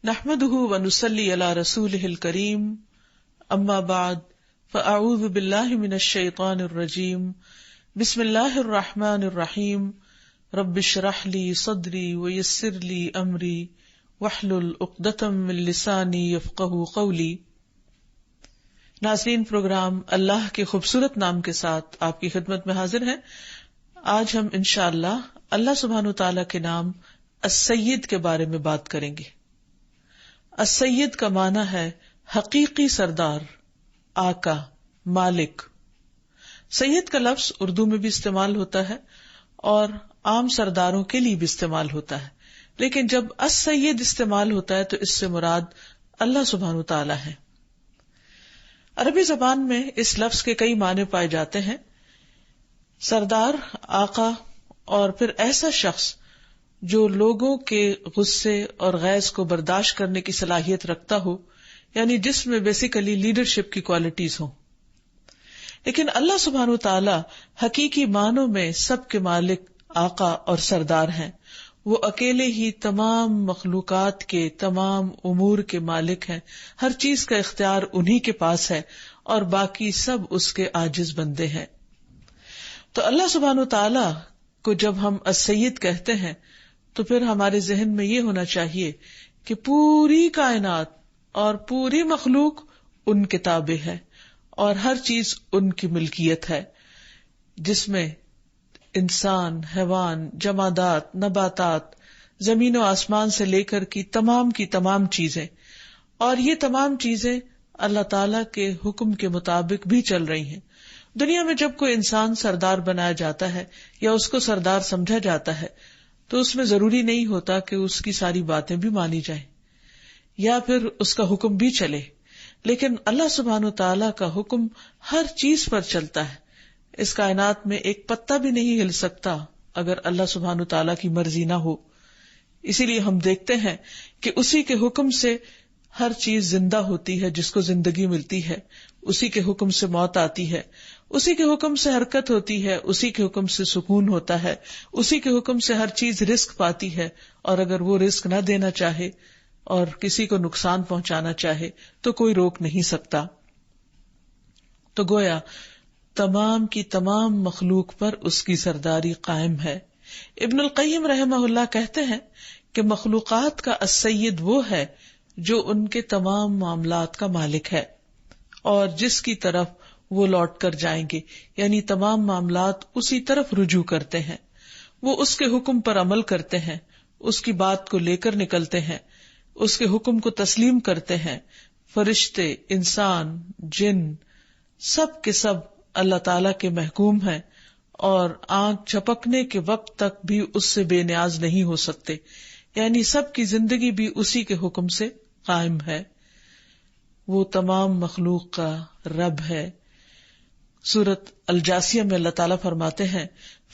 نحمده ونصلي على رسوله الكريم اما بعد فاعوذ بالله من الشيطان الرجيم بسم الله الرحمن الرحيم رب اشرح لي صدري ويسر لي امري واحلل عقدة من لساني يفقهوا قولي۔ ناظرین، پروگرام اللہ کے خوبصورت نام کے ساتھ آپ کی خدمت میں حاضر ہیں۔ آج ہم انشاءاللہ اللہ سبحانہ وتعالی کے نام السید کے بارے میں بات کریں گے۔ السید کا معنی ہے حقیقی سردار، آقا، مالک۔ سید کا لفظ اردو میں بھی استعمال ہوتا ہے اور عام سرداروں کے لیے بھی استعمال ہوتا ہے، لیکن جب السید استعمال ہوتا ہے تو اس سے مراد اللہ سبحانہ وتعالی ہے۔ عربی زبان میں اس لفظ کے کئی معنی پائے جاتے ہیں۔ سردار، آقا، اور پھر ایسا شخص جو لوگوں کے غصے اور غیظ کو برداشت کرنے کی صلاحیت رکھتا ہو، یعنی جس میں بیسیکلی لیڈرشپ کی کوالٹیز ہوں۔ لیکن اللہ سبحانہ وتعالی حقیقی معنوں میں سب کے مالک، آقا اور سردار ہیں۔ وہ اکیلے ہی تمام مخلوقات کے تمام امور کے مالک ہیں، ہر چیز کا اختیار انہی کے پاس ہے اور باقی سب اس کے عاجز بندے ہیں۔ تو اللہ سبحانہ وتعالی کو جب ہم السید کہتے ہیں تو پھر ہمارے ذہن میں یہ ہونا چاہیے کہ پوری کائنات اور پوری مخلوق ان کے تابع ہے اور ہر چیز ان کی ملکیت ہے، جس میں انسان، حیوان، جمادات، نباتات، زمین و آسمان سے لے کر کی تمام چیزیں، اور یہ تمام چیزیں اللہ تعالی کے حکم کے مطابق بھی چل رہی ہیں۔ دنیا میں جب کوئی انسان سردار بنایا جاتا ہے یا اس کو سردار سمجھا جاتا ہے تو اس میں ضروری نہیں ہوتا کہ اس کی ساری باتیں بھی مانی جائیں یا پھر اس کا حکم بھی چلے، لیکن اللہ سبحانہ وتعالی کا حکم ہر چیز پر چلتا ہے۔ اس کائنات میں ایک پتا بھی نہیں ہل سکتا اگر اللہ سبحانہ وتعالی کی مرضی نہ ہو۔ اسی لیے ہم دیکھتے ہیں کہ اسی کے حکم سے ہر چیز زندہ ہوتی ہے، جس کو زندگی ملتی ہے، اسی کے حکم سے موت آتی ہے، اسی کے حکم سے حرکت ہوتی ہے، اسی کے حکم سے سکون ہوتا ہے، اسی کے حکم سے ہر چیز رزق پاتی ہے، اور اگر وہ رزق نہ دینا چاہے اور کسی کو نقصان پہنچانا چاہے تو کوئی روک نہیں سکتا۔ تو گویا تمام کی تمام مخلوق پر اس کی سرداری قائم ہے۔ ابن القیم رحمہ اللہ کہتے ہیں کہ مخلوقات کا السید وہ ہے جو ان کے تمام معاملات کا مالک ہے اور جس کی طرف وہ لوٹ کر جائیں گے، یعنی تمام معاملات اسی طرف رجوع کرتے ہیں۔ وہ اس کے حکم پر عمل کرتے ہیں، اس کی بات کو لے کر نکلتے ہیں، اس کے حکم کو تسلیم کرتے ہیں۔ فرشتے، انسان، جن، سب کے سب اللہ تعالی کے محکوم ہیں اور آنکھ جھپکنے کے وقت تک بھی اس سے بے نیاز نہیں ہو سکتے، یعنی سب کی زندگی بھی اسی کے حکم سے قائم ہے۔ وہ تمام مخلوق کا رب ہے۔ سورۃ الجاثیہ میں اللہ تعالیٰ فرماتے ہیں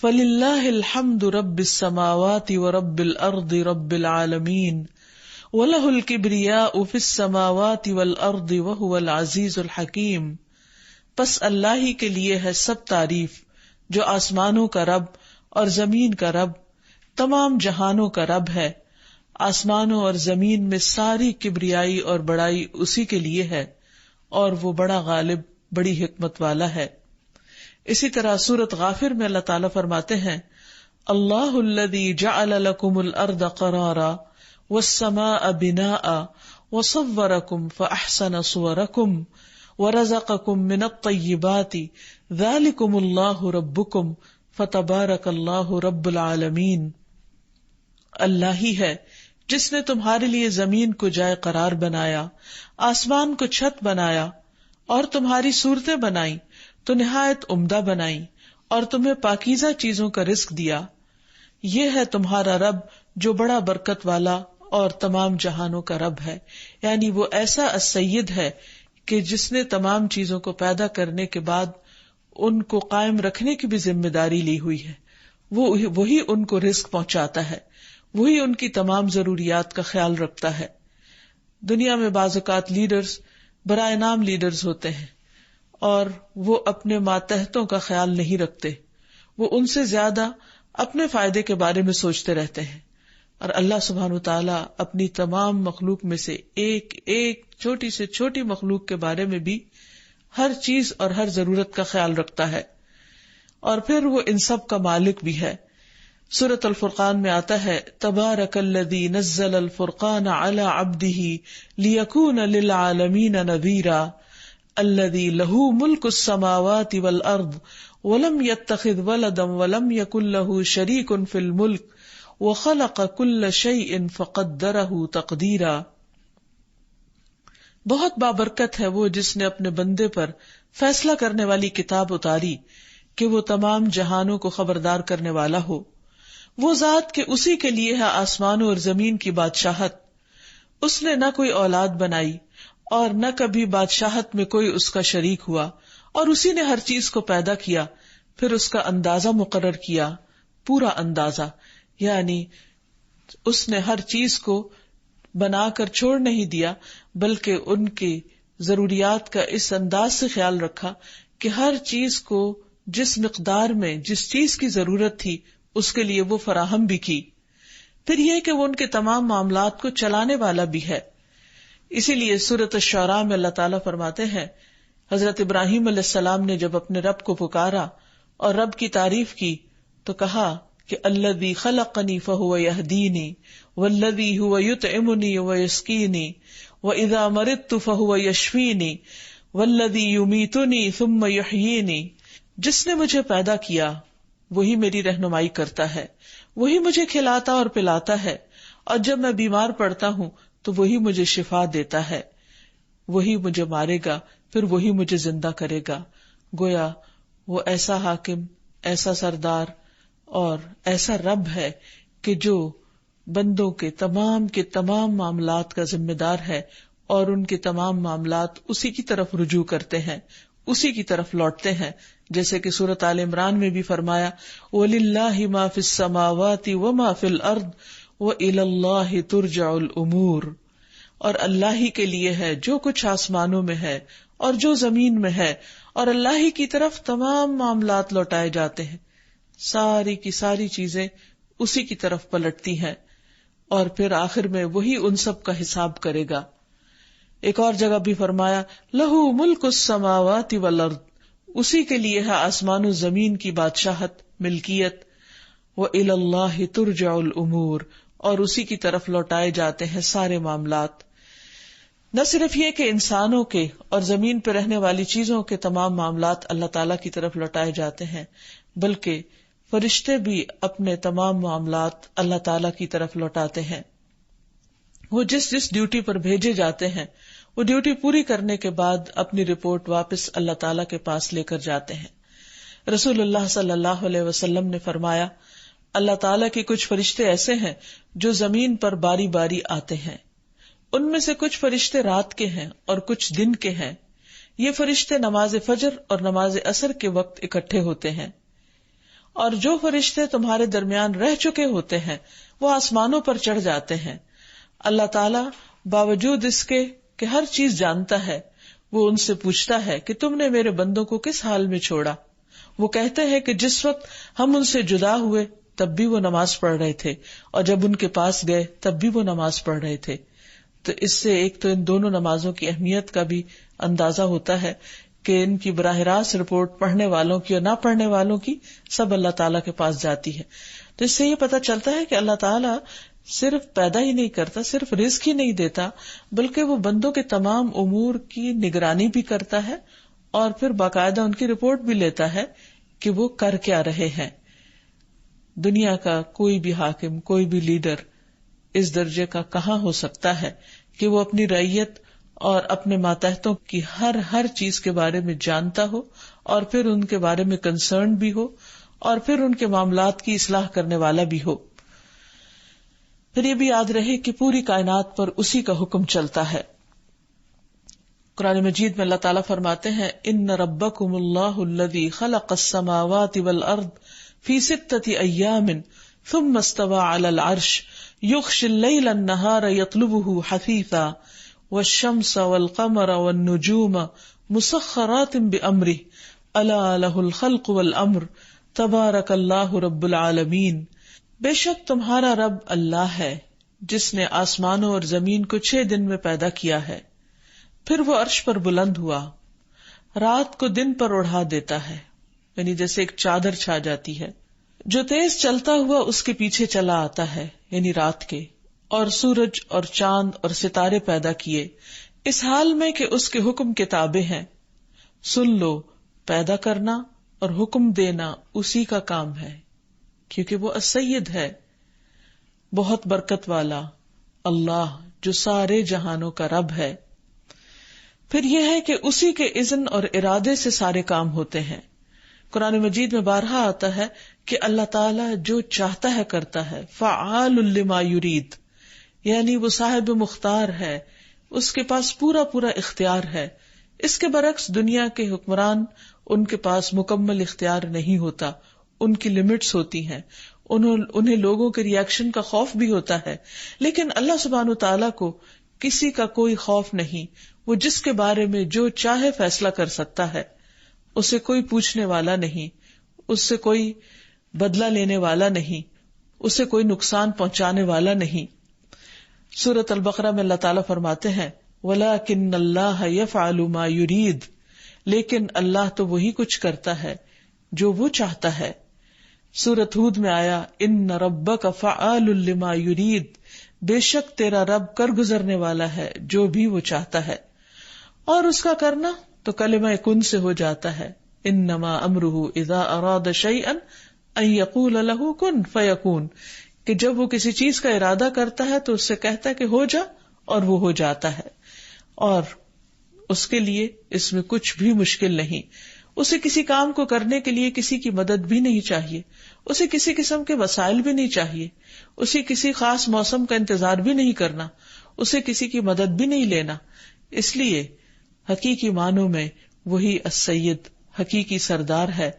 فَلِلَّهِ الْحَمْدُ رَبِّ السَّمَاوَاتِ وَرَبِّ الْأَرْضِ رَبِّ الْعَالَمِينَ وَلَهُ الْكِبْرِيَاءُ فِي السَّمَاوَاتِ وَالْأَرْضِ وَهُوَ الْعَزِيزُ الْحَكِيمُ۔ پس اللہ ہی کے لیے ہے سب تعریف، جو آسمانوں کا رب اور زمین کا رب، تمام جہانوں کا رب ہے۔ آسمانوں اور زمین میں ساری کبریائی اور بڑائی اسی کے لیے ہے، اور وہ بڑا غالب، بڑی حکمت والا ہے۔ اسی طرح سورۃ غافر میں اللہ تعالیٰ فرماتے ہیں اللہ الذی جعل لکم الارض قرارا والسماء بناء وصورکم فاحسن صورکم ورزقکم من الطیبات ذالکم اللہ ربکم فتبارک اللہ رب العالمین۔ اللہ ہی ہے جس نے تمہارے لیے زمین کو جائے قرار بنایا، آسمان کو چھت بنایا، اور تمہاری صورتیں بنائیں تو نہایت عمدہ بنائیں، اور تمہیں پاکیزہ چیزوں کا رزق دیا۔ یہ ہے تمہارا رب جو بڑا برکت والا اور تمام جہانوں کا رب ہے، یعنی وہ ایسا السید ہے کہ جس نے تمام چیزوں کو پیدا کرنے کے بعد ان کو قائم رکھنے کی بھی ذمہ داری لی ہوئی ہے۔ وہی ان کو رزق پہنچاتا ہے، وہی ان کی تمام ضروریات کا خیال رکھتا ہے۔ دنیا میں بعض اوقات لیڈرز برائے نام لیڈرز ہوتے ہیں اور وہ اپنے ماتحتوں کا خیال نہیں رکھتے، وہ ان سے زیادہ اپنے فائدے کے بارے میں سوچتے رہتے ہیں، اور اللہ سبحانہ وتعالی اپنی تمام مخلوق میں سے ایک ایک چھوٹی سے چھوٹی مخلوق کے بارے میں بھی ہر چیز اور ہر ضرورت کا خیال رکھتا ہے، اور پھر وہ ان سب کا مالک بھی ہے۔ سورۃ الفرقان میں آتا ہے تبارک الذی نزل الفرقان علی عبدہ لیکون للعالمین نذیرا الذی لہ ملک السماوات والارض ولم يتخذ ولدا ولم يكن له شریک فی الملک وخلق كل شیء فقدرہ تقدیرا۔ بہت بابرکت ہے وہ جس نے اپنے بندے پر فیصلہ کرنے والی کتاب اتاری کہ وہ تمام جہانوں کو خبردار کرنے والا ہو۔ وہ ذات کہ اسی کے لیے ہے آسمانوں اور زمین کی بادشاہت، اس نے نہ کوئی اولاد بنائی اور نہ کبھی بادشاہت میں کوئی اس کا شریک ہوا، اور اسی نے ہر چیز کو پیدا کیا، پھر اس کا اندازہ مقرر کیا، پورا اندازہ، یعنی اس نے ہر چیز کو بنا کر چھوڑ نہیں دیا، بلکہ ان کی ضروریات کا اس انداز سے خیال رکھا کہ ہر چیز کو جس مقدار میں جس چیز کی ضرورت تھی اس کے لیے وہ فراہم بھی کی۔ پھر یہ کہ وہ ان کے تمام معاملات کو چلانے والا بھی ہے۔ اسی لیے سورۃ الشعراء میں اللہ تعالیٰ فرماتے ہیں، حضرت ابراہیم علیہ السلام نے جب اپنے رب کو پکارا اور رب کی تعریف کی تو کہا کہ الذی خلقنی فہو یہدینی والذی هو یطعمنی ویسقینی واذا مرضت فہو یشفینی والذی یمیتنی ثم یحیینی۔ جس نے مجھے پیدا کیا وہی میری رہنمائی کرتا ہے، وہی مجھے کھلاتا اور پلاتا ہے، اور جب میں بیمار پڑتا ہوں تو وہی مجھے شفا دیتا ہے، وہی مجھے مارے گا پھر وہی مجھے زندہ کرے گا۔ گویا وہ ایسا حاکم، ایسا سردار اور ایسا رب ہے کہ جو بندوں کے تمام معاملات کا ذمہ دار ہے، اور ان کے تمام معاملات اسی کی طرف رجوع کرتے ہیں، اسی کی طرف لوٹتے ہیں، جیسے کہ سورۃ آل عمران میں بھی فرمایا وَلِلَّهِ مَا فِي السَّمَاوَاتِ وَمَا فِي الْأَرْضِ وَإِلَى اللَّهِ تُرْجَعُ الْأُمُورُ، اور اللہ ہی کے لیے ہے جو کچھ آسمانوں میں ہے اور جو زمین میں ہے، اور اللہ ہی کی طرف تمام معاملات لوٹائے جاتے ہیں، ساری کی ساری چیزیں اسی کی طرف پلٹتی ہیں، اور پھر آخر میں وہی ان سب کا حساب کرے گا۔ ایک اور جگہ بھی فرمایا لہو ملک السماوات والارض، اسی کے لیے ہے آسمان و زمین کی بادشاہت، ملکیت، وَإِلَى اللَّهِ تُرْجَعُ الْأُمُورُ، اور اسی کی طرف لوٹائے جاتے ہیں سارے معاملات۔ نہ صرف یہ کہ انسانوں کے اور زمین پہ رہنے والی چیزوں کے تمام معاملات اللہ تعالیٰ کی طرف لوٹائے جاتے ہیں، بلکہ فرشتے بھی اپنے تمام معاملات اللہ تعالیٰ کی طرف لوٹاتے ہیں۔ وہ جس جس ڈیوٹی پر بھیجے جاتے ہیں وہ ڈیوٹی پوری کرنے کے بعد اپنی رپورٹ واپس اللہ تعالیٰ کے پاس لے کر جاتے ہیں۔ رسول اللہ صلی اللہ علیہ وسلم نے فرمایا اللہ تعالیٰ کے کچھ فرشتے ایسے ہیں جو زمین پر باری باری آتے ہیں، ان میں سے کچھ فرشتے رات کے ہیں اور کچھ دن کے ہیں۔ یہ فرشتے نماز فجر اور نماز عصر کے وقت اکٹھے ہوتے ہیں، اور جو فرشتے تمہارے درمیان رہ چکے ہوتے ہیں وہ آسمانوں پر چڑھ جاتے ہیں۔ اللہ تعالیٰ باوجود اس کے کہ ہر چیز جانتا ہے، وہ ان سے پوچھتا ہے کہ تم نے میرے بندوں کو کس حال میں چھوڑا؟ وہ کہتے ہیں کہ جس وقت ہم ان سے جدا ہوئے تب بھی وہ نماز پڑھ رہے تھے، اور جب ان کے پاس گئے تب بھی وہ نماز پڑھ رہے تھے۔ تو اس سے ایک تو ان دونوں نمازوں کی اہمیت کا بھی اندازہ ہوتا ہے کہ ان کی براہ راست رپورٹ پڑھنے والوں کی اور نہ پڑھنے والوں کی سب اللہ تعالیٰ کے پاس جاتی ہے۔ تو اس سے یہ پتہ چلتا ہے کہ اللہ تعالیٰ صرف پیدا ہی نہیں کرتا، صرف رزق ہی نہیں دیتا، بلکہ وہ بندوں کے تمام امور کی نگرانی بھی کرتا ہے، اور پھر باقاعدہ ان کی رپورٹ بھی لیتا ہے کہ وہ کر کیا رہے ہیں۔ دنیا کا کوئی بھی حاکم، کوئی بھی لیڈر اس درجے کا کہاں ہو سکتا ہے کہ وہ اپنی رعیت اور اپنے ماتحتوں کی ہر چیز کے بارے میں جانتا ہو، اور پھر ان کے بارے میں کنسرن بھی ہو، اور پھر ان کے معاملات کی اصلاح کرنے والا بھی ہو۔ پھر یہ بھی یاد رہے کہ پوری کائنات پر اسی کا حکم چلتا ہے۔ قرآن مجید میں اللہ تعالیٰ فرماتے ہیں ان ربکم اللہ الذی خلق السماوات والارض فی 6 ایام ثم استوى علی العرش یغشی اللیل النہار یطلبہ حثیثا والشمس والقمر والنجوم مسخرات بامرہ الا لہ الخلق والامر تبارک اللہ رب العالمین۔ بے شک تمہارا رب اللہ ہے جس نے آسمانوں اور زمین کو 6 دن میں پیدا کیا ہے، پھر وہ عرش پر بلند ہوا، رات کو دن پر اڑا دیتا ہے، یعنی جیسے ایک چادر چھا جاتی ہے، جو تیز چلتا ہوا اس کے پیچھے چلا آتا ہے، یعنی رات کے، اور سورج اور چاند اور ستارے پیدا کیے، اس حال میں کہ اس کے حکم کے تابع ہیں۔ سن لو، پیدا کرنا اور حکم دینا اسی کا کام ہے، کیونکہ وہ السید ہے، بہت برکت والا، اللہ جو سارے جہانوں کا رب ہے۔ پھر یہ ہے کہ اسی کے اذن اور ارادے سے سارے کام ہوتے ہیں۔ قرآن مجید میں بارہا آتا ہے کہ اللہ تعالیٰ جو چاہتا ہے کرتا ہے، فعال لما یرید، یعنی وہ صاحب مختار ہے، اس کے پاس پورا پورا اختیار ہے۔ اس کے برعکس دنیا کے حکمران، ان کے پاس مکمل اختیار نہیں ہوتا، ان کی لمٹس ہوتی ہیں، انہیں لوگوں کے ریئیکشن کا خوف بھی ہوتا ہے، لیکن اللہ سبحانہ تعالیٰ کو کسی کا کوئی خوف نہیں، وہ جس کے بارے میں جو چاہے فیصلہ کر سکتا ہے، اسے کوئی پوچھنے والا نہیں، اس سے کوئی بدلہ لینے والا نہیں، اسے کوئی نقصان پہنچانے والا نہیں۔ سورۃ البقرہ میں اللہ تعالیٰ فرماتے ہیں وَلَكِنَّ اللَّهَ يَفْعَلُ مَا يُرِيدُ، لیکن اللہ تو وہی کچھ کرتا ہے جو وہ چاہتا ہے۔ سورۃ ہود میں آیا ان ربک فعال لما یرید، بے شک تیرا رب کر گزرنے والا ہے جو بھی وہ چاہتا ہے، اور اس کا کرنا تو کلمہ کن سے ہو جاتا ہے، انما امرہ اذا اراد شیئا ان یقول له کن فیکون، کہ جب وہ کسی چیز کا ارادہ کرتا ہے تو اس سے کہتا ہے کہ ہو جا، اور وہ ہو جاتا ہے، اور اس کے لیے اس میں کچھ بھی مشکل نہیں۔ اسے کسی کام کو کرنے کے لیے کسی کی مدد بھی نہیں چاہیے، اسے کسی قسم کے وسائل بھی نہیں چاہیے، اسے کسی خاص موسم کا انتظار بھی نہیں کرنا، اسے کسی کی مدد بھی نہیں لینا۔ اس لیے حقیقی معنوں میں وہی السید، حقیقی سردار ہے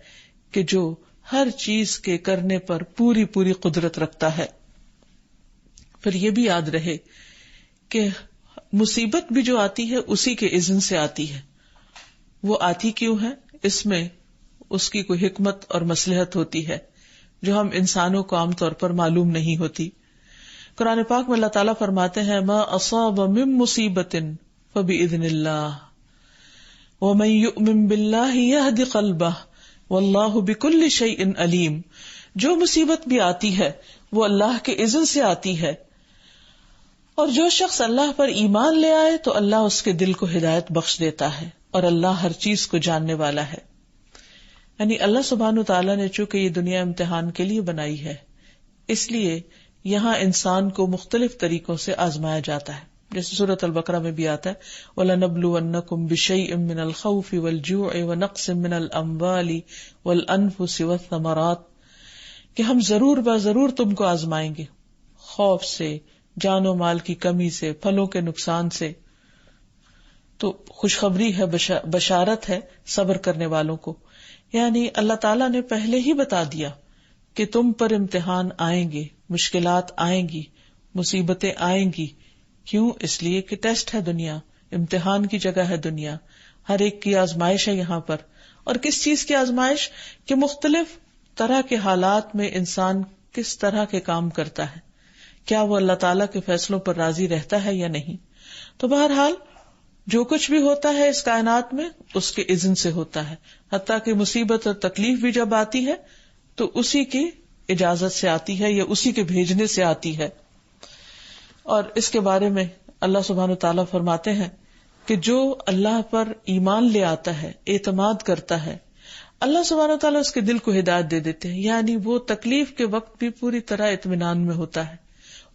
کہ جو ہر چیز کے کرنے پر پوری پوری قدرت رکھتا ہے۔ پھر یہ بھی یاد رہے کہ مصیبت بھی جو آتی ہے اسی کے اذن سے آتی ہے۔ وہ آتی کیوں ہے؟ اس میں اس کی کوئی حکمت اور مصلحت ہوتی ہے جو ہم انسانوں کو عام طور پر معلوم نہیں ہوتی۔ قرآن پاک میں اللہ تعالیٰ فرماتے ہیں ما اصاب من مصیبت فبإذن اللہ ومن یؤمن باللہ یہد قلبہ واللہ بکل شیء علیم، جو مصیبت بھی آتی ہے وہ اللہ کے اذن سے آتی ہے، اور جو شخص اللہ پر ایمان لے آئے تو اللہ اس کے دل کو ہدایت بخش دیتا ہے، اور اللہ ہر چیز کو جاننے والا ہے۔ یعنی اللہ سبحانہ تعالیٰ نے چونکہ یہ دنیا امتحان کے لیے بنائی ہے، اس لیے یہاں انسان کو مختلف طریقوں سے آزمایا جاتا ہے، جیسے سورۃ البقرہ میں بھی آتا ہے وَلَنَبْلُوَنَّكُمْ بِشَيْءٍ مِّنَ الْخَوْفِ وَالْجُوعِ وَنَقْصٍ مِّنَ الْأَمْوَالِ وَالْأَنفُسِ وَالثَّمَرَاتِ، کہ ہم ضرور تم کو آزمائیں گے، خوف سے، جان و مال کی کمی سے، پھلوں کے نقصان سے۔ تو خوشخبری ہے، بشارت ہے صبر کرنے والوں کو، یعنی اللہ تعالیٰ نے پہلے ہی بتا دیا کہ تم پر امتحان آئیں گے، مشکلات آئیں گی، مصیبتیں آئیں گی۔ کیوں؟ اس لیے کہ ٹیسٹ ہے دنیا، امتحان کی جگہ ہے دنیا، ہر ایک کی آزمائش ہے یہاں پر۔ اور کس چیز کی آزمائش؟ کہ مختلف طرح کے حالات میں انسان کس طرح کے کام کرتا ہے، کیا وہ اللہ تعالیٰ کے فیصلوں پر راضی رہتا ہے یا نہیں۔ تو بہرحال جو کچھ بھی ہوتا ہے اس کائنات میں اس کے اذن سے ہوتا ہے، حتیٰ کہ مصیبت اور تکلیف بھی جب آتی ہے تو اسی کی اجازت سے آتی ہے یا اسی کے بھیجنے سے آتی ہے۔ اور اس کے بارے میں اللہ سبحانہ تعالیٰ فرماتے ہیں کہ جو اللہ پر ایمان لے آتا ہے، اعتماد کرتا ہے، اللہ سبحانہ تعالیٰ اس کے دل کو ہدایت دے دیتے ہیں، یعنی وہ تکلیف کے وقت بھی پوری طرح اطمینان میں ہوتا ہے،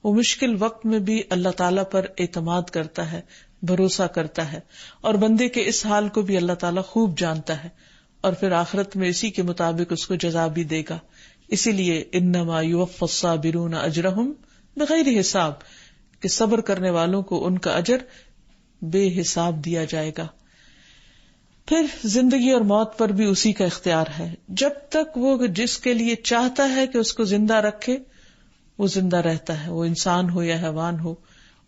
وہ مشکل وقت میں بھی اللہ تعالیٰ پر اعتماد کرتا ہے، بھروسہ کرتا ہے، اور بندے کے اس حال کو بھی اللہ تعالیٰ خوب جانتا ہے، اور پھر آخرت میں اسی کے مطابق اس کو جزا بھی دے گا۔ اسی لیے انما یوفی الصابرون اجرہم بغیر حساب، کہ صبر کرنے والوں کو ان کا اجر بے حساب دیا جائے گا۔ پھر زندگی اور موت پر بھی اسی کا اختیار ہے، جب تک وہ جس کے لیے چاہتا ہے کہ اس کو زندہ رکھے وہ زندہ رہتا ہے، وہ انسان ہو یا حیوان ہو،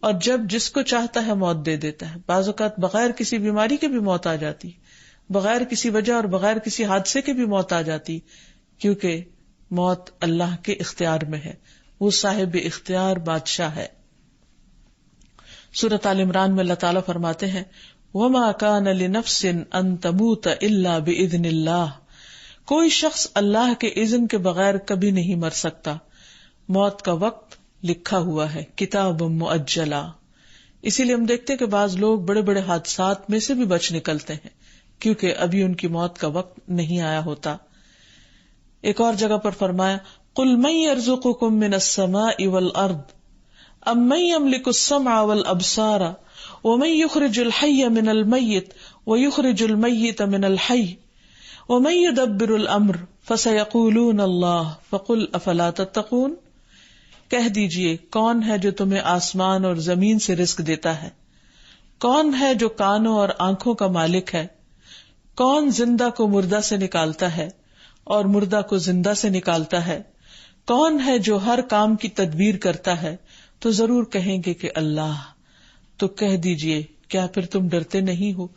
اور جب جس کو چاہتا ہے موت دے دیتا ہے۔ بعض اوقات بغیر کسی بیماری کے بھی موت آ جاتی، بغیر کسی وجہ اور بغیر کسی حادثے کے بھی موت آ جاتی، کیونکہ موت اللہ کے اختیار میں ہے، وہ صاحب اختیار بادشاہ ہے۔ سورۃ آل عمران میں اللہ تعالیٰ فرماتے ہیں وَمَا كَانَ لِنَفْسٍ أَن تَمُوتَ إِلَّا بِإِذْنِ اللَّهِ، کوئی شخص اللہ کے اذن کے بغیر کبھی نہیں مر سکتا، موت کا وقت لکھا ہوا ہے، کتاب مؤجلہ۔ اسی لیے ہم دیکھتے کہ بعض لوگ بڑے بڑے حادثات میں سے بھی بچ نکلتے ہیں کیونکہ ابھی ان کی موت کا وقت نہیں آیا ہوتا۔ ایک اور جگہ پر فرمایا قُلْ مَن يَرْزُقُكُم مِّنَ السَّمَاءِ وَالْأَرْضِ أَمَّن يَمْلِكُ السَّمْعَ وَالْأَبْصَارَ وَمَن يُخْرِجُ الْحَيَّ مِنَ الْمَيِّتِ وَيُخْرِجُ الْمَيِّتَ مِنَ الْحَيِّ وَمَن يُدَبِّرُ الْأَمْرَ فَسَيَقُولُونَ اللَّهُ فَقُلْ أَفَلَا تَتَّقُونَ، کہہ دیجئے کون ہے جو تمہیں آسمان اور زمین سے رزق دیتا ہے، کون ہے جو کانوں اور آنکھوں کا مالک ہے، کون زندہ کو مردہ سے نکالتا ہے اور مردہ کو زندہ سے نکالتا ہے، کون ہے جو ہر کام کی تدبیر کرتا ہے، تو ضرور کہیں گے کہ اللہ۔ تو کہہ دیجئے کیا پھر تم ڈرتے نہیں ہو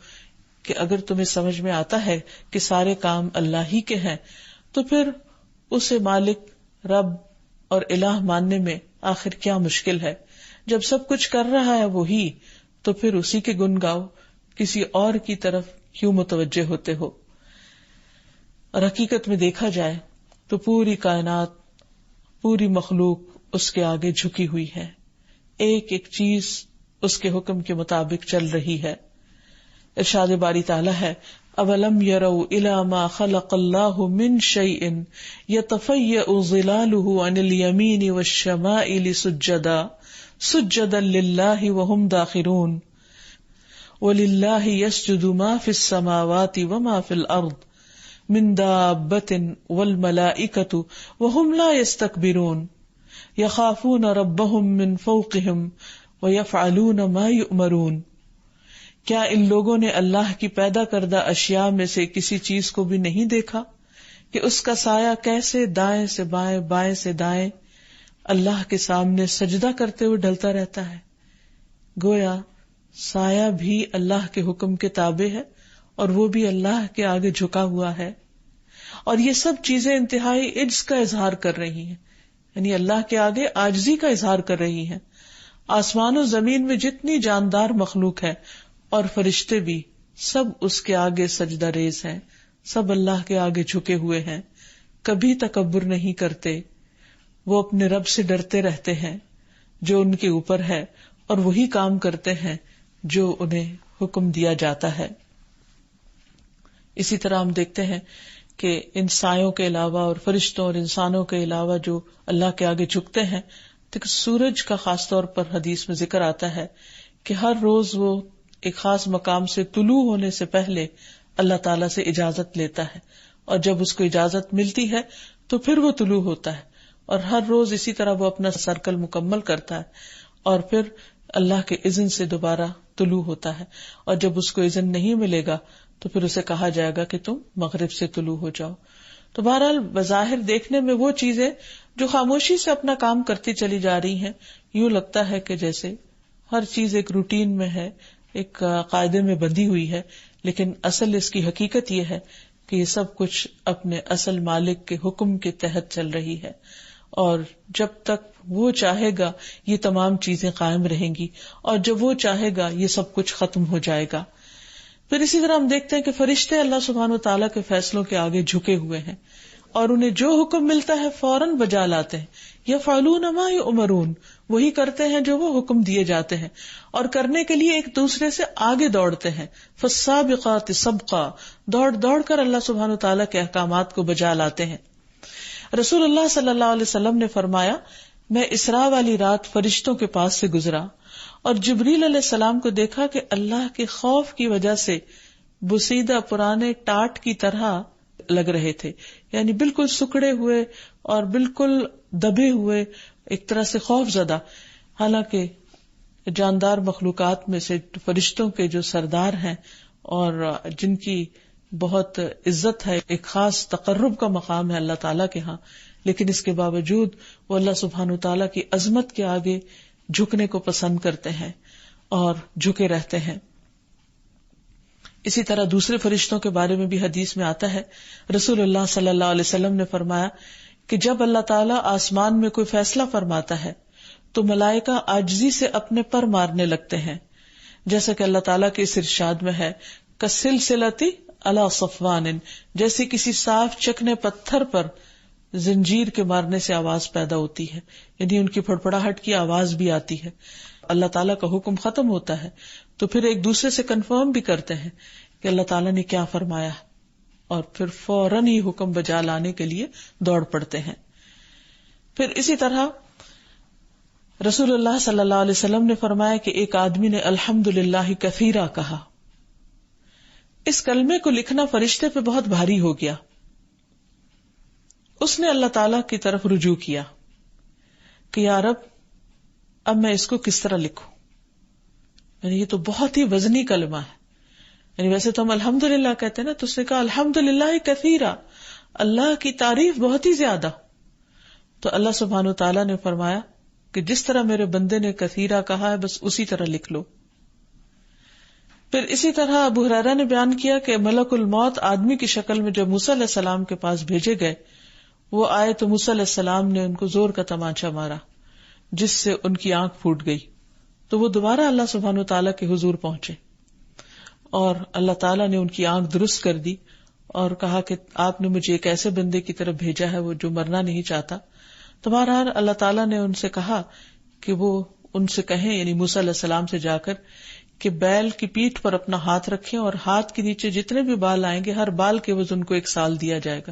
کہ اگر تمہیں سمجھ میں آتا ہے کہ سارے کام اللہ ہی کے ہیں تو پھر اسے مالک، رب اور الہ ماننے میں آخر کیا مشکل ہے؟ جب سب کچھ کر رہا ہے وہی، تو پھر اسی کے گن گاؤ، کسی اور کی طرف کیوں متوجہ ہوتے ہو؟ اور حقیقت میں دیکھا جائے تو پوری کائنات، پوری مخلوق اس کے آگے جھکی ہوئی ہے، ایک ایک چیز اس کے حکم کے مطابق چل رہی ہے۔ ارشاد باری تعالی ہے اولم يروا الى ما خلق الله من شيء يتفيأ ظلاله عن اليمين والشمائل سجدا لله وهم داخرون ولله يسجد ما في السماوات وما في الأرض من دابة والملائكة وهم لا يستكبرون يخافون ربهم من فوقهم ويفعلون ما يؤمرون۔ کیا ان لوگوں نے اللہ کی پیدا کردہ اشیاء میں سے کسی چیز کو بھی نہیں دیکھا کہ اس کا سایہ کیسے دائیں سے بائیں، بائیں سے دائیں اللہ کے سامنے سجدہ کرتے ہوئے ڈھلتا رہتا ہے؟ گویا سایہ بھی اللہ کے حکم کے تابع ہے اور وہ بھی اللہ کے آگے جھکا ہوا ہے، اور یہ سب چیزیں انتہائی عجز کا اظہار کر رہی ہیں، یعنی اللہ کے آگے عاجزی کا اظہار کر رہی ہیں۔ آسمان و زمین میں جتنی جاندار مخلوق ہے اور فرشتے بھی سب اس کے آگے سجدہ ریز ہیں، سب اللہ کے آگے جھکے ہوئے ہیں، کبھی تکبر نہیں کرتے، وہ اپنے رب سے ڈرتے رہتے ہیں جو ان کے اوپر ہے، اور وہی کام کرتے ہیں جو انہیں حکم دیا جاتا ہے۔ اسی طرح ہم دیکھتے ہیں کہ ان سایوں کے علاوہ اور فرشتوں اور انسانوں کے علاوہ جو اللہ کے آگے جھکتے ہیں، تو سورج کا خاص طور پر حدیث میں ذکر آتا ہے کہ ہر روز وہ ایک خاص مقام سے طلوع ہونے سے پہلے اللہ تعالیٰ سے اجازت لیتا ہے، اور جب اس کو اجازت ملتی ہے تو پھر وہ طلوع ہوتا ہے، اور ہر روز اسی طرح وہ اپنا سرکل مکمل کرتا ہے اور پھر اللہ کے اذن سے دوبارہ طلوع ہوتا ہے، اور جب اس کو اذن نہیں ملے گا تو پھر اسے کہا جائے گا کہ تم مغرب سے طلوع ہو جاؤ۔ تو بہرحال بظاہر دیکھنے میں وہ چیزیں جو خاموشی سے اپنا کام کرتی چلی جا رہی ہیں، یوں لگتا ہے کہ جیسے ہر چیز ایک روٹین میں ہے، ایک قاعدے میں بندھی ہوئی ہے، لیکن اصل اس کی حقیقت یہ ہے کہ یہ سب کچھ اپنے اصل مالک کے حکم کے تحت چل رہی ہے، اور جب تک وہ چاہے گا یہ تمام چیزیں قائم رہیں گی، اور جب وہ چاہے گا یہ سب کچھ ختم ہو جائے گا۔ پھر اسی طرح ہم دیکھتے ہیں کہ فرشتے اللہ سبحانہ وتعالیٰ کے فیصلوں کے آگے جھکے ہوئے ہیں، اور انہیں جو حکم ملتا ہے فوراً بجا لاتے ہیں۔ یفعلون ما یؤمرون، وہی کرتے ہیں جو وہ حکم دیے جاتے ہیں، اور کرنے کے لیے ایک دوسرے سے آگے دوڑتے ہیں۔ فالسابقات سبقا، دوڑ دوڑ کر اللہ سبحانہ وتعالیٰ کے احکامات کو بجا لاتے ہیں۔ رسول اللہ صلی اللہ علیہ وسلم نے فرمایا، میں اسراء والی رات فرشتوں کے پاس سے گزرا اور جبریل علیہ السلام کو دیکھا کہ اللہ کے خوف کی وجہ سے بسیدہ پرانے ٹاٹ کی طرح لگ رہے تھے، یعنی بالکل سکڑے ہوئے اور بالکل دبے ہوئے، ایک طرح سے خوف زدہ۔ حالانکہ جاندار مخلوقات میں سے فرشتوں کے جو سردار ہیں اور جن کی بہت عزت ہے، ایک خاص تقرب کا مقام ہے اللہ تعالیٰ کے ہاں، لیکن اس کے باوجود وہ اللہ سبحانہ تعالیٰ کی عظمت کے آگے جھکنے کو پسند کرتے ہیں اور جھکے رہتے ہیں۔ اسی طرح دوسرے فرشتوں کے بارے میں بھی حدیث میں آتا ہے، رسول اللہ صلی اللہ علیہ وسلم نے فرمایا کہ جب اللہ تعالیٰ آسمان میں کوئی فیصلہ فرماتا ہے تو ملائکہ عاجزی سے اپنے پر مارنے لگتے ہیں، جیسا کہ اللہ تعالیٰ کے اس ارشاد میں ہے کسلسلتی علی صفوان، جیسے کسی صاف چکنے پتھر پر زنجیر کے مارنے سے آواز پیدا ہوتی ہے، یعنی ان کی پھڑپڑاہٹ کی آواز بھی آتی ہے. اللہ تعالیٰ کا حکم ختم ہوتا ہے تو پھر ایک دوسرے سے کنفرم بھی کرتے ہیں کہ اللہ تعالیٰ نے کیا فرمایا، اور پھر فوراً ہی حکم بجا لانے کے لیے دوڑ پڑتے ہیں. پھر اسی طرح رسول اللہ صلی اللہ علیہ وسلم نے فرمایا کہ ایک آدمی نے الحمدللہ کثیرا کہا. اس کلمے کو لکھنا فرشتے پہ بہت بھاری ہو گیا. اس نے اللہ تعالی کی طرف رجوع کیا کہ یا رب اب میں اس کو کس طرح لکھوں. یعنی یہ تو بہت ہی وزنی کلمہ ہے. یعنی ویسے تو ہم الحمدللہ کہتے ہیں نا، تو اس نے کہا الحمدللہ کثیرا، اللہ کی تعریف بہت ہی زیادہ. تو اللہ سبحانہ وتعالی نے فرمایا کہ جس طرح میرے بندے نے کثیرا کہا ہے بس اسی طرح لکھ لو. پھر اسی طرح ابو ہریرہ نے بیان کیا کہ ملک الموت آدمی کی شکل میں جب موسیٰ علیہ السلام کے پاس بھیجے گئے، وہ آئے تو موسیٰ علیہ السلام نے ان کو زور کا تمانچہ مارا جس سے ان کی آنکھ پھوٹ گئی. تو وہ دوبارہ اللہ سبحانہ وتعالی کے حضور پہنچے اور اللہ تعالیٰ نے ان کی آنکھ درست کر دی اور کہا کہ آپ نے مجھے ایک ایسے بندے کی طرف بھیجا ہے وہ جو مرنا نہیں چاہتا. تو بہرحال اللہ تعالیٰ نے ان سے کہا کہ وہ ان سے کہیں، یعنی موسیٰ علیہ السلام سے جا کر، کہ بیل کی پیٹھ پر اپنا ہاتھ رکھیں اور ہاتھ کے نیچے جتنے بھی بال آئیں گے ہر بال کے وزن کو 1 سال دیا جائے گا.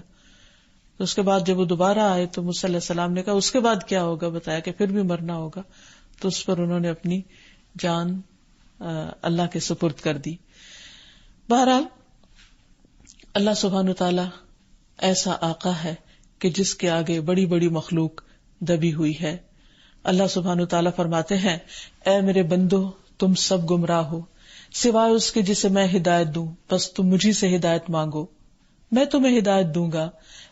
تو اس کے بعد جب وہ دوبارہ آئے تو موسیٰ علیہ السلام نے کہا اس کے بعد کیا ہوگا، بتایا کہ پھر بھی مرنا ہوگا. تو اس پر انہوں نے اپنی جان اللہ کے سپرد کر دی. بہرحال اللہ سبحانہ تعالی ایسا آقا ہے کہ جس کے آگے بڑی بڑی مخلوق دبی ہوئی ہے. اللہ سبحانہ تعالی فرماتے ہیں اے میرے بندو تم سب گمراہ ہو سوائے اس کے جسے میں ہدایت دوں، بس تم مجھی سے ہدایت مانگو میں تمہیں ہدایت دوں گا.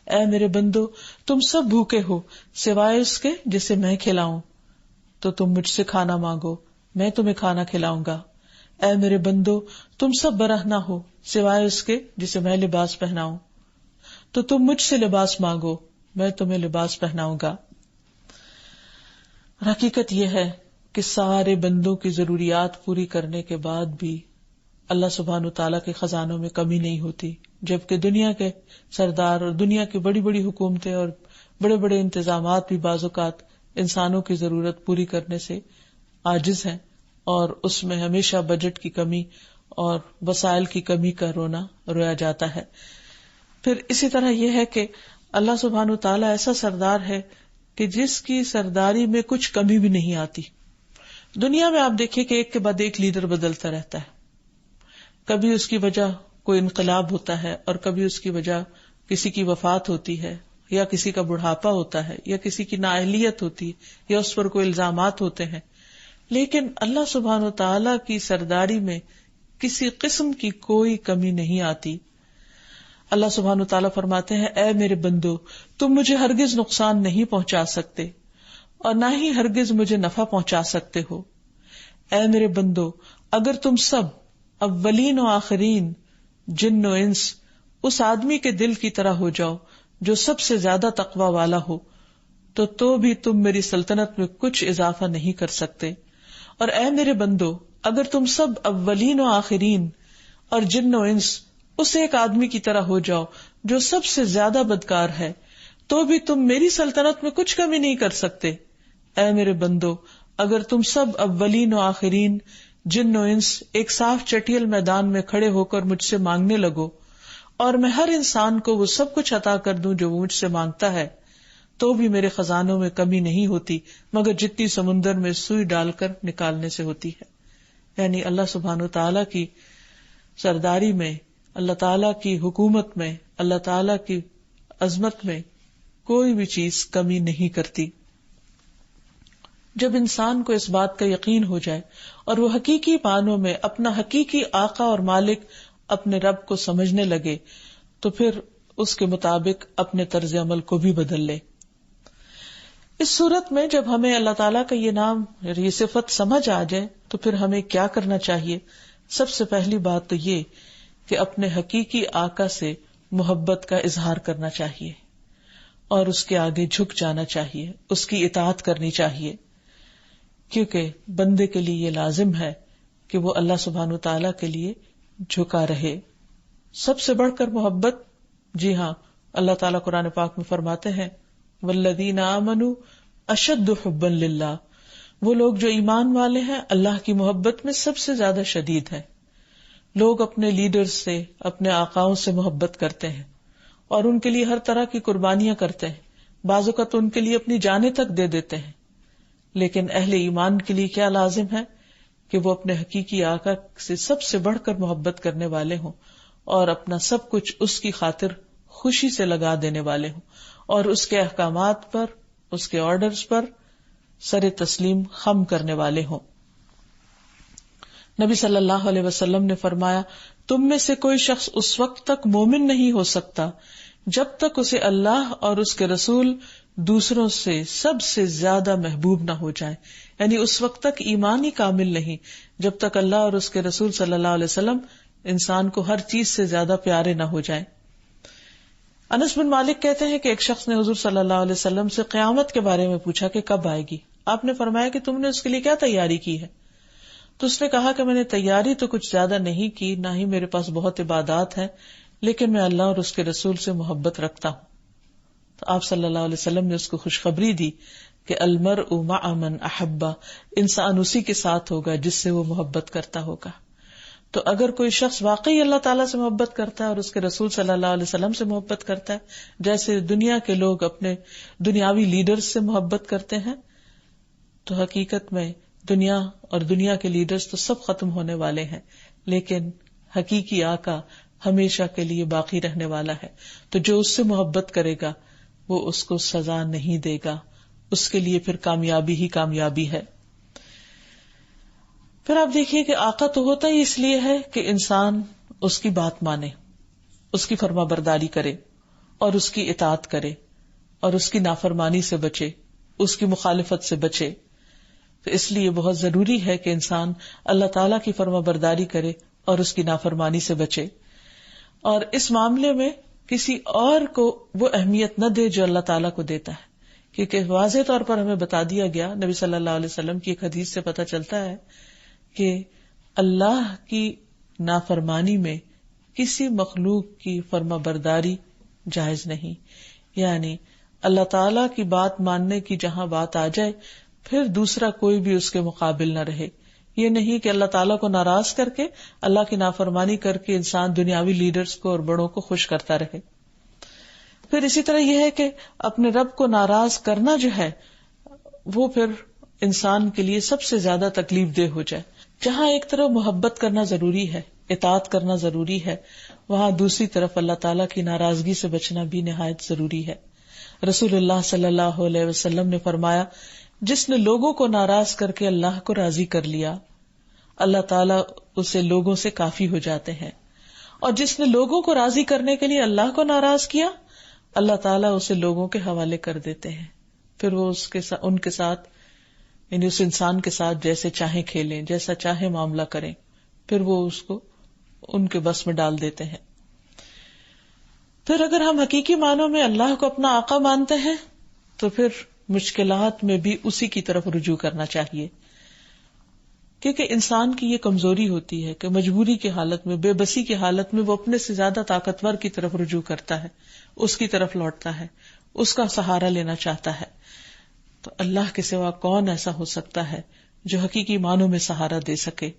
اے میرے بندو تم سب بھوکے ہو سوائے اس کے جسے میں کھلاؤں، تو تم مجھ سے کھانا مانگو میں تمہیں کھانا کھلاؤں گا. اے میرے بندو تم سب برہنہ ہو سوائے اس کے جسے میں لباس پہناؤں، تو تم مجھ سے لباس مانگو میں تمہیں لباس پہناؤں گا. حقیقت یہ ہے کہ سارے بندوں کی ضروریات پوری کرنے کے بعد بھی اللہ سبحانہ وتعالیٰ کے خزانوں میں کمی نہیں ہوتی، جبکہ دنیا کے سردار اور دنیا کی بڑی بڑی حکومتیں اور بڑے بڑے انتظامات بھی بعض اوقات انسانوں کی ضرورت پوری کرنے سے عاجز ہیں، اور اس میں ہمیشہ بجٹ کی کمی اور وسائل کی کمی کا رویا جاتا ہے. پھر اسی طرح یہ ہے کہ اللہ سبحانہ وتعالیٰ ایسا سردار ہے کہ جس کی سرداری میں کچھ کمی بھی نہیں آتی. دنیا میں آپ دیکھیں کہ ایک کے بعد ایک لیڈر بدلتا رہتا ہے، کبھی اس کی وجہ کوئی انقلاب ہوتا ہے اور کبھی اس کی وجہ کسی کی وفات ہوتی ہے یا کسی کا بڑھاپا ہوتا ہے یا کسی کی نااہلیت ہوتی ہے یا اس پر کوئی الزامات ہوتے ہیں. لیکن اللہ سبحانہ وتعالی کی سرداری میں کسی قسم کی کوئی کمی نہیں آتی. اللہ سبحانہ وتعالی فرماتے ہیں اے میرے بندو تم مجھے ہرگز نقصان نہیں پہنچا سکتے اور نہ ہی ہرگز مجھے نفع پہنچا سکتے ہو. اے میرے بندو اگر تم سب اولین و آخرین جن و انس اس آدمی کے دل کی طرح ہو جاؤ جو سب سے زیادہ تقوی والا ہو تو بھی تم میری سلطنت میں کچھ اضافہ نہیں کر سکتے. اور اے میرے بندو اگر تم سب اولین و آخرین اور جن و انس اس ایک آدمی کی طرح ہو جاؤ جو سب سے زیادہ بدکار ہے تو بھی تم میری سلطنت میں کچھ کمی نہیں کر سکتے. اے میرے بندو اگر تم سب اولین و آخرین جن و انس ایک صاف چٹیل میدان میں کھڑے ہو کر مجھ سے مانگنے لگو اور میں ہر انسان کو وہ سب کچھ عطا کر دوں جو وہ مجھ سے مانگتا ہے تو بھی میرے خزانوں میں کمی نہیں ہوتی مگر جتنی سمندر میں سوئی ڈال کر نکالنے سے ہوتی ہے. یعنی اللہ سبحانہ تعالیٰ کی سرداری میں، اللہ تعالیٰ کی حکومت میں، اللہ تعالیٰ کی عظمت میں کوئی بھی چیز کمی نہیں کرتی. جب انسان کو اس بات کا یقین ہو جائے اور وہ حقیقی معنوں میں اپنا حقیقی آقا اور مالک اپنے رب کو سمجھنے لگے تو پھر اس کے مطابق اپنے طرز عمل کو بھی بدل لے. اس صورت میں جب ہمیں اللہ تعالیٰ کا یہ نام، یہ صفت سمجھ آ جائے تو پھر ہمیں کیا کرنا چاہیے؟ سب سے پہلی بات تو یہ کہ اپنے حقیقی آقا سے محبت کا اظہار کرنا چاہیے اور اس کے آگے جھک جانا چاہیے، اس کی اطاعت کرنی چاہیے، کیونکہ بندے کے لیے یہ لازم ہے کہ وہ اللہ سبحانہ وتعالی کے لیے جھکا رہے۔ سب سے بڑھ کر محبت، جی ہاں، اللہ تعالیٰ قرآن پاک میں فرماتے ہیں والذین آمنوا اشد حبا للہ، وہ لوگ جو ایمان والے ہیں اللہ کی محبت میں سب سے زیادہ شدید ہیں۔ لوگ اپنے لیڈرز سے، اپنے آقاؤں سے محبت کرتے ہیں اور ان کے لیے ہر طرح کی قربانیاں کرتے ہیں، بعض اوقات ان کے لیے اپنی جانیں تک دے دیتے ہیں، لیکن اہل ایمان کے لیے کیا لازم ہے کہ وہ اپنے حقیقی آقا سے سب سے بڑھ کر محبت کرنے والے ہوں اور اپنا سب کچھ اس کی خاطر خوشی سے لگا دینے والے ہوں اور اس کے احکامات پر، اس کے آرڈرز پر سر تسلیم خم کرنے والے ہوں۔ نبی صلی اللہ علیہ وسلم نے فرمایا، تم میں سے کوئی شخص اس وقت تک مومن نہیں ہو سکتا جب تک اسے اللہ اور اس کے رسول دوسروں سے سب سے زیادہ محبوب نہ ہو جائے، یعنی اس وقت تک ایمان ہی کامل نہیں جب تک اللہ اور اس کے رسول صلی اللہ علیہ وسلم انسان کو ہر چیز سے زیادہ پیارے نہ ہو جائیں۔ انس بن مالک کہتے ہیں کہ ایک شخص نے حضور صلی اللہ علیہ وسلم سے قیامت کے بارے میں پوچھا کہ کب آئے گی؟ آپ نے فرمایا کہ تم نے اس کے لیے کیا تیاری کی ہے؟ تو اس نے کہا کہ میں نے تیاری تو کچھ زیادہ نہیں کی، نہ ہی میرے پاس بہت عبادات ہیں، لیکن میں اللہ اور اس کے رسول سے محبت رکھتا ہوں۔ تو آپ صلی اللہ علیہ وسلم نے اس کو خوشخبری دی کہ المرء مع من احب، انسان اسی کے ساتھ ہوگا جس سے وہ محبت کرتا ہوگا۔ تو اگر کوئی شخص واقعی اللہ تعالیٰ سے محبت کرتا ہے اور اس کے رسول صلی اللہ علیہ وسلم سے محبت کرتا ہے، جیسے دنیا کے لوگ اپنے دنیاوی لیڈرز سے محبت کرتے ہیں، تو حقیقت میں دنیا اور دنیا کے لیڈرز تو سب ختم ہونے والے ہیں، لیکن حقیقی آقا ہمیشہ کے لیے باقی رہنے والا ہے۔ تو جو اس سے محبت کرے گا وہ اس کو سزا نہیں دے گا، اس کے لیے پھر کامیابی ہی کامیابی ہے۔ پھر آپ دیکھیے کہ آقا تو ہوتا ہی اس لیے ہے کہ انسان اس کی بات مانے، اس کی فرما برداری کرے اور اس کی اطاعت کرے اور اس کی نافرمانی سے بچے، اس کی مخالفت سے بچے۔ تو اس لیے بہت ضروری ہے کہ انسان اللہ تعالیٰ کی فرما برداری کرے اور اس کی نافرمانی سے بچے، اور اس معاملے میں کسی اور کو وہ اہمیت نہ دے جو اللہ تعالیٰ کو دیتا ہے، کیونکہ واضح طور پر ہمیں بتا دیا گیا، نبی صلی اللہ علیہ وسلم کی ایک حدیث سے پتہ چلتا ہے کہ اللہ کی نافرمانی میں کسی مخلوق کی فرما برداری جائز نہیں، یعنی اللہ تعالیٰ کی بات ماننے کی جہاں بات آ جائے پھر دوسرا کوئی بھی اس کے مقابل نہ رہے۔ یہ نہیں کہ اللہ تعالیٰ کو ناراض کر کے، اللہ کی نافرمانی کر کے انسان دنیاوی لیڈرز کو اور بڑوں کو خوش کرتا رہے۔ پھر اسی طرح یہ ہے کہ اپنے رب کو ناراض کرنا جو ہے وہ پھر انسان کے لیے سب سے زیادہ تکلیف دہ ہو جائے۔ جہاں ایک طرف محبت کرنا ضروری ہے، اطاعت کرنا ضروری ہے، وہاں دوسری طرف اللہ تعالیٰ کی ناراضگی سے بچنا بھی نہایت ضروری ہے۔ رسول اللہ صلی اللہ علیہ وسلم نے فرمایا، جس نے لوگوں کو ناراض کر کے اللہ کو راضی کر لیا، اللہ تعالیٰ اسے لوگوں سے کافی ہو جاتے ہیں، اور جس نے لوگوں کو راضی کرنے کے لیے اللہ کو ناراض کیا، اللہ تعالیٰ اسے لوگوں کے حوالے کر دیتے ہیں۔ پھر وہ ان کے ساتھ، یعنی اس انسان کے ساتھ جیسے چاہیں کھیلیں، جیسا چاہے معاملہ کریں، پھر وہ اس کو ان کے بس میں ڈال دیتے ہیں۔ پھر اگر ہم حقیقی معنوں میں اللہ کو اپنا آقا مانتے ہیں تو پھر مشکلات میں بھی اسی کی طرف رجوع کرنا چاہیے، کیونکہ انسان کی یہ کمزوری ہوتی ہے کہ مجبوری کی حالت میں، بے بسی کی حالت میں وہ اپنے سے زیادہ طاقتور کی طرف رجوع کرتا ہے، اس کی طرف لوٹتا ہے، اس کا سہارا لینا چاہتا ہے۔ تو اللہ کے سوا کون ایسا ہو سکتا ہے جو حقیقی معنوں میں سہارا دے سکے؟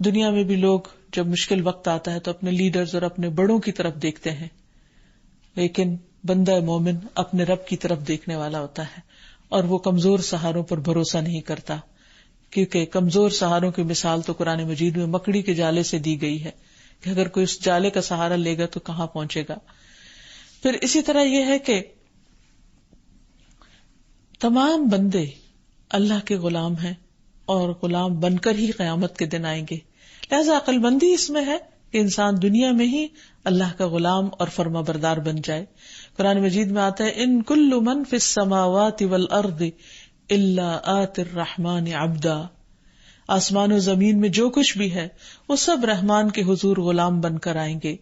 دنیا میں بھی لوگ جب مشکل وقت آتا ہے تو اپنے لیڈرز اور اپنے بڑوں کی طرف دیکھتے ہیں، لیکن بندہ مومن اپنے رب کی طرف دیکھنے والا ہوتا ہے اور وہ کمزور سہاروں پر بھروسہ نہیں کرتا، کیونکہ کمزور سہاروں کی مثال تو قرآن مجید میں مکڑی کے جالے سے دی گئی ہے کہ اگر کوئی اس جالے کا سہارا لے گا تو کہاں پہنچے گا۔ پھر اسی طرح یہ ہے کہ تمام بندے اللہ کے غلام ہیں اور غلام بن کر ہی قیامت کے دن آئیں گے، لہذا عقل مندی اس میں ہے کہ انسان دنیا میں ہی اللہ کا غلام اور فرما بردار بن جائے۔ قرآن مجید میں آتا ہے، ان کل من فی السماوات والارض الا آتی الرحمن عبدا، آسمان و زمین میں جو کچھ بھی ہے وہ سب رحمان کے حضور غلام بن کر آئیں گے۔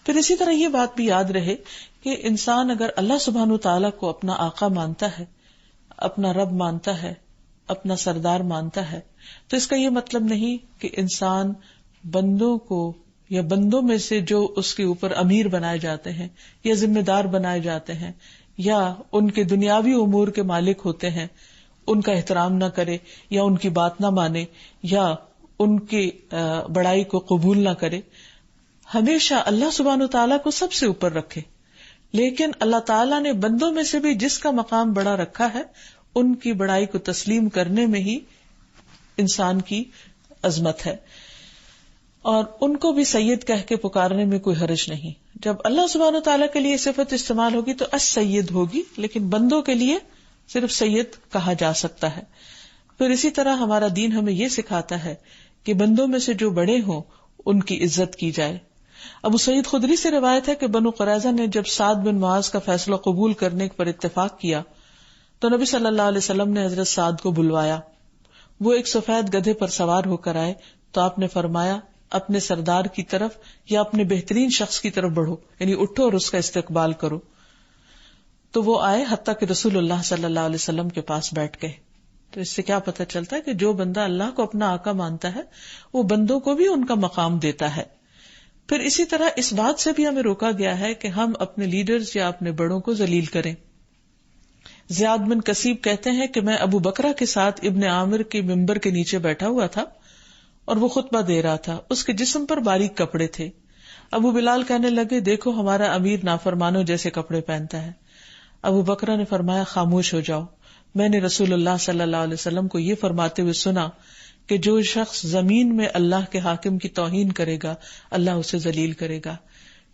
پھر اسی طرح یہ بات بھی یاد رہے کہ انسان اگر اللہ سبحانہ تعالیٰ کو اپنا آقا مانتا ہے، اپنا رب مانتا ہے، اپنا سردار مانتا ہے، تو اس کا یہ مطلب نہیں کہ انسان بندوں کو یا بندوں میں سے جو اس کے اوپر امیر بنائے جاتے ہیں یا ذمہ دار بنائے جاتے ہیں یا ان کے دنیاوی امور کے مالک ہوتے ہیں، ان کا احترام نہ کرے یا ان کی بات نہ مانے یا ان کی بڑائی کو قبول نہ کرے. ہمیشہ اللہ سبحانہ تعالیٰ کو سب سے اوپر رکھے، لیکن اللہ تعالیٰ نے بندوں میں سے بھی جس کا مقام بڑا رکھا ہے ان کی بڑائی کو تسلیم کرنے میں ہی انسان کی عظمت ہے، اور ان کو بھی سید کہہ کے پکارنے میں کوئی حرج نہیں. جب اللہ سبحانہ تعالیٰ کے لیے صفت استعمال ہوگی تو السید ہوگی، لیکن بندوں کے لیے صرف سید کہا جا سکتا ہے. پھر اسی طرح ہمارا دین ہمیں یہ سکھاتا ہے کہ بندوں میں سے جو بڑے ہوں ان کی عزت کی جائے. ابو سعید خدری سے روایت ہے کہ بنو قریظہ نے جب سعد بن معاذ کا فیصلہ قبول کرنے پر اتفاق کیا تو نبی صلی اللہ علیہ وسلم نے حضرت سعد کو بلوایا. وہ ایک سفید گدھے پر سوار ہو کر آئے تو آپ نے فرمایا اپنے سردار کی طرف یا اپنے بہترین شخص کی طرف بڑھو، یعنی اٹھو اور اس کا استقبال کرو. تو وہ آئے حتیٰ کہ رسول اللہ صلی اللہ علیہ وسلم کے پاس بیٹھ گئے. تو اس سے کیا پتہ چلتا ہے کہ جو بندہ اللہ کو اپنا آقا مانتا ہے وہ بندوں کو بھی ان کا مقام دیتا ہے. پھر اسی طرح اس بات سے بھی ہمیں روکا گیا ہے کہ ہم اپنے لیڈرز یا اپنے بڑوں کو ذلیل کریں. زیاد بن کسیب کہتے ہیں کہ میں ابو بکرہ کے ساتھ ابن عامر کے ممبر کے نیچے بیٹھا ہوا تھا اور وہ خطبہ دے رہا تھا. اس کے جسم پر باریک کپڑے تھے. ابو بلال کہنے لگے دیکھو ہمارا امیر نافرمانوں جیسے کپڑے پہنتا ہے. ابو بکرہ نے فرمایا خاموش ہو جاؤ، میں نے رسول اللہ صلی اللہ علیہ وسلم کو یہ فرماتے ہوئے سنا کہ جو شخص زمین میں اللہ کے حاکم کی توہین کرے گا اللہ اسے ذلیل کرے گا.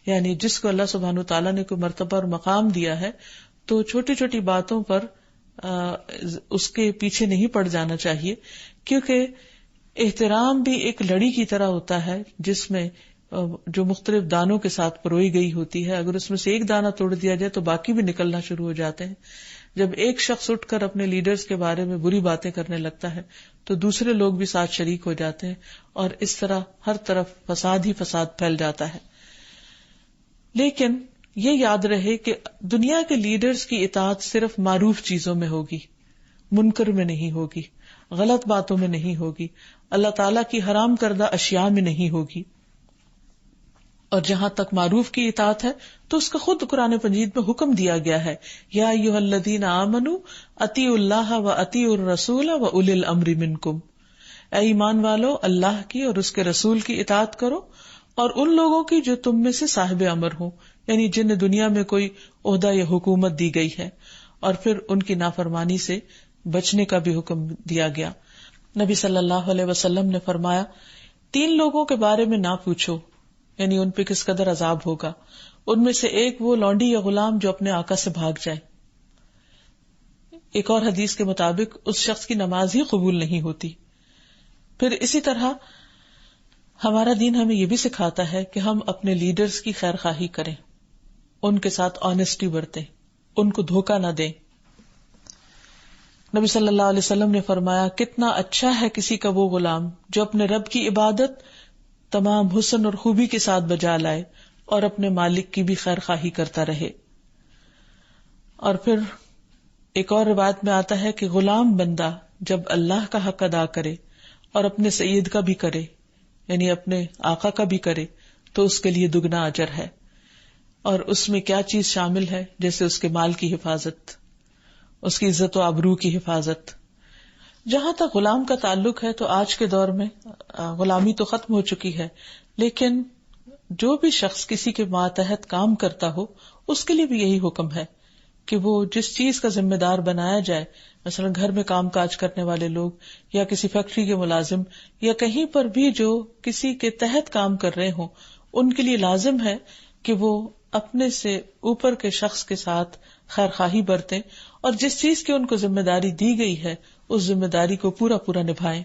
یعنی جس کو اللہ سبحانہ تعالیٰ نے کوئی مرتبہ اور مقام دیا ہے تو چھوٹی چھوٹی باتوں پر اس کے پیچھے نہیں پڑ جانا چاہیے، کیونکہ احترام بھی ایک لڑی کی طرح ہوتا ہے جس میں جو مختلف دانوں کے ساتھ پروئی گئی ہوتی ہے. اگر اس میں سے ایک دانہ توڑ دیا جائے تو باقی بھی نکلنا شروع ہو جاتے ہیں. جب ایک شخص اٹھ کر اپنے لیڈرز کے بارے میں بری باتیں کرنے لگتا ہے تو دوسرے لوگ بھی ساتھ شریک ہو جاتے ہیں اور اس طرح ہر طرف فساد ہی فساد پھیل جاتا ہے. لیکن یہ یاد رہے کہ دنیا کے لیڈرز کی اطاعت صرف معروف چیزوں میں ہوگی، منکر میں نہیں ہوگی، غلط باتوں میں نہیں ہوگی، اللہ تعالیٰ کی حرام کردہ اشیاء میں نہیں ہوگی. اور جہاں تک معروف کی اطاعت ہے تو اس کا خود قرآن مجید میں حکم دیا گیا ہے، یا ایھا الذین آمنوا اطیعوا اللہ و اطیعوا الرسول و اولی الامر منکم. اے ایمان والو اللہ کی اور اس کے رسول کی اطاعت کرو اور ان لوگوں کی جو تم میں سے صاحب امر ہوں، یعنی جنہیں دنیا میں کوئی عہدہ یا حکومت دی گئی ہے. اور پھر ان کی نافرمانی سے بچنے کا بھی حکم دیا گیا. نبی صلی اللہ علیہ وسلم نے فرمایا 3 لوگوں کے بارے میں نہ پوچھو، یعنی ان پہ کس قدر عذاب ہوگا. ان میں سے ایک وہ لونڈی یا غلام جو اپنے آقا سے بھاگ جائے. ایک اور حدیث کے مطابق اس شخص کی نماز ہی قبول نہیں ہوتی. پھر اسی طرح ہمارا دین ہمیں یہ بھی سکھاتا ہے کہ ہم اپنے لیڈرز کی خیر خواہی کریں، ان کے ساتھ آنےسٹی برتیں، ان کو دھوکہ نہ دیں. نبی صلی اللہ علیہ وسلم نے فرمایا کتنا اچھا ہے کسی کا وہ غلام جو اپنے رب کی عبادت تمام حسن اور خوبی کے ساتھ بجا لائے اور اپنے مالک کی بھی خیر خواہی کرتا رہے. اور پھر ایک اور روایت میں آتا ہے کہ غلام بندہ جب اللہ کا حق ادا کرے اور اپنے سید کا بھی کرے، یعنی اپنے آقا کا بھی کرے، تو اس کے لیے دگنا اجر ہے. اور اس میں کیا چیز شامل ہے؟ جیسے اس کے مال کی حفاظت، اس کی عزت و آبرو کی حفاظت. جہاں تک غلام کا تعلق ہے تو آج کے دور میں غلامی تو ختم ہو چکی ہے، لیکن جو بھی شخص کسی کے ماتحت کام کرتا ہو اس کے لیے بھی یہی حکم ہے کہ وہ جس چیز کا ذمہ دار بنایا جائے، مثلا گھر میں کام کاج کرنے والے لوگ یا کسی فیکٹری کے ملازم یا کہیں پر بھی جو کسی کے تحت کام کر رہے ہوں، ان کے لیے لازم ہے کہ وہ اپنے سے اوپر کے شخص کے ساتھ خیر خواہی برتیں اور جس چیز کی ان کو ذمہ داری دی گئی ہے اس ذمہ داری کو پورا پورا نبھائیں.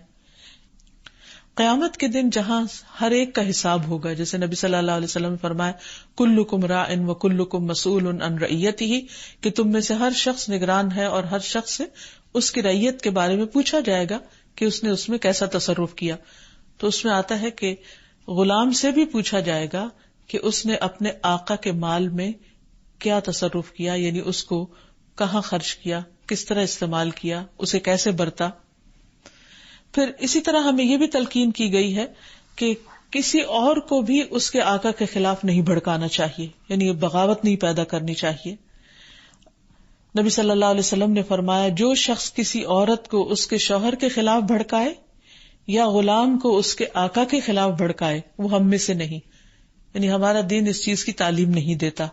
قیامت کے دن جہاں ہر ایک کا حساب ہوگا، جیسے نبی صلی اللہ علیہ وسلم نے فرمایا کلکم راع و کلکم مسئول عن رعیتہ، کہ تم میں سے ہر شخص نگران ہے اور ہر شخص سے اس کی رعیت کے بارے میں پوچھا جائے گا کہ اس نے اس میں کیسا تصرف کیا. تو اس میں آتا ہے کہ غلام سے بھی پوچھا جائے گا کہ اس نے اپنے آقا کے مال میں کیا تصرف کیا، یعنی اس کو کہاں خرچ کیا، کس طرح استعمال کیا، اسے کیسے برتا. پھر اسی طرح ہمیں یہ بھی تلقین کی گئی ہے کہ کسی اور کو بھی اس کے آقا کے خلاف نہیں بھڑکانا چاہیے، یعنی بغاوت نہیں پیدا کرنی چاہیے. نبی صلی اللہ علیہ وسلم نے فرمایا جو شخص کسی عورت کو اس کے شوہر کے خلاف بھڑکائے یا غلام کو اس کے آقا کے خلاف بھڑکائے وہ ہم میں سے نہیں. یعنی ہمارا دین اس چیز کی تعلیم نہیں دیتا،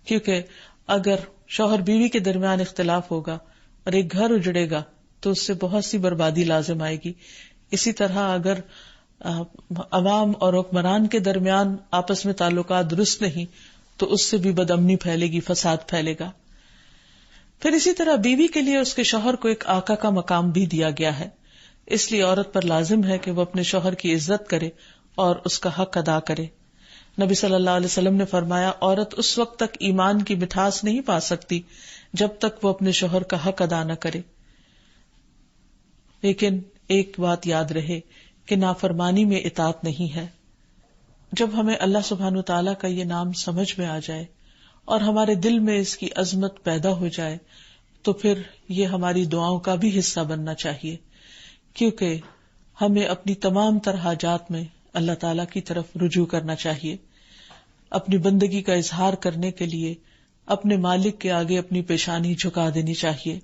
کیونکہ اگر شوہر بیوی کے درمیان اختلاف ہوگا اور ایک گھر اجڑے گا تو اس سے بہت سی بربادی لازم آئے گی. اسی طرح اگر عوام اور حکمران کے درمیان آپس میں تعلقات درست نہیں تو اس سے بھی بدامنی پھیلے گی، فساد پھیلے گا. پھر اسی طرح بیوی کے لیے اس کے شوہر کو ایک آقا کا مقام بھی دیا گیا ہے، اس لیے عورت پر لازم ہے کہ وہ اپنے شوہر کی عزت کرے اور اس کا حق ادا کرے. نبی صلی اللہ علیہ وسلم نے فرمایا عورت اس وقت تک ایمان کی مٹھاس نہیں پا سکتی جب تک وہ اپنے شوہر کا حق ادا نہ کرے. لیکن ایک بات یاد رہے کہ نافرمانی میں اطاعت نہیں ہے. جب ہمیں اللہ سبحانہ تعالیٰ کا یہ نام سمجھ میں آ جائے اور ہمارے دل میں اس کی عظمت پیدا ہو جائے تو پھر یہ ہماری دعاؤں کا بھی حصہ بننا چاہیے، کیونکہ ہمیں اپنی تمام تر حاجات میں اللہ تعالیٰ کی طرف رجوع کرنا چاہیے. اپنی بندگی کا اظہار کرنے کے لیے اپنے مالک کے آگے اپنی پیشانی جھکا دینی چاہیے،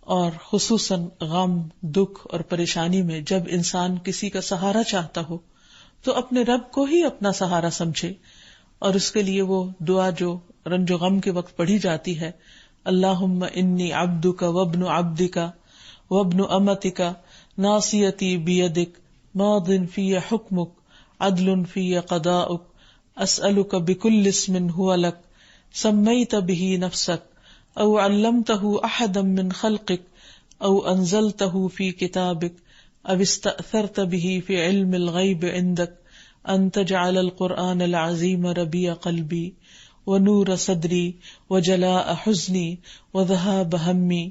اور خصوصاً غم، دکھ اور پریشانی میں جب انسان کسی کا سہارا چاہتا ہو تو اپنے رب کو ہی اپنا سہارا سمجھے، اور اس کے لیے وہ دعا جو رنج و غم کے وقت پڑھی جاتی ہے، اللہم انی عبدک وابن عبدک وابن امتک ناصیتی بیدک ماض فی حکمک عدل فی قضاؤک اسألک بکل اسم هو لک سمیت به نفسک او علمته احدا من خلقک او انزلته فی کتابک او استأثرت به فی علم الغیب عندک ان تجعل القرآن العظیم ربیع قلبی ونور صدری وجلاء حزنی وذہاب ہمی.